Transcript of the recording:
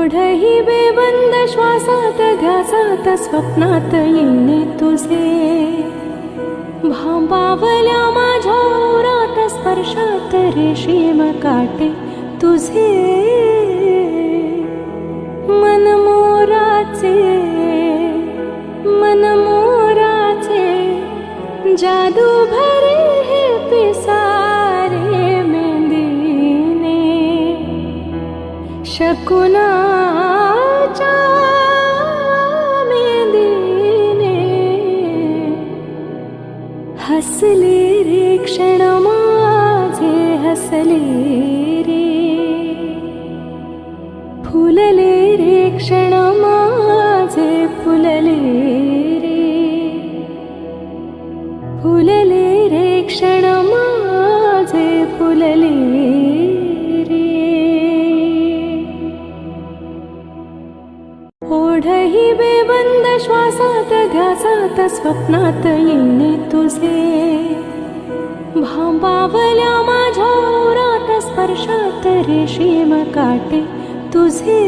ओढही बेबंद श्वासात ध्यासात स्वप्नात येणे तुझे, भांबावल्या माझ्या ओरात स्पर्शात रेशीम काटे तुझे, मनमोराचे जादू भरे हे पिसारे मेंदीने, शकुनाच्या मेंदीने हसले रे क्षण माझे हसले रे, फुलले रे क्षण माझे फुलले रे, फुलले रे क्षण माझे फुलले रे. ओढही बेबंद श्वासात ध्यासात स्वप्नात येणे तुझे, भांबावल्या माझ्या ओरात स्पर्शात रेशीम काटे तुझे.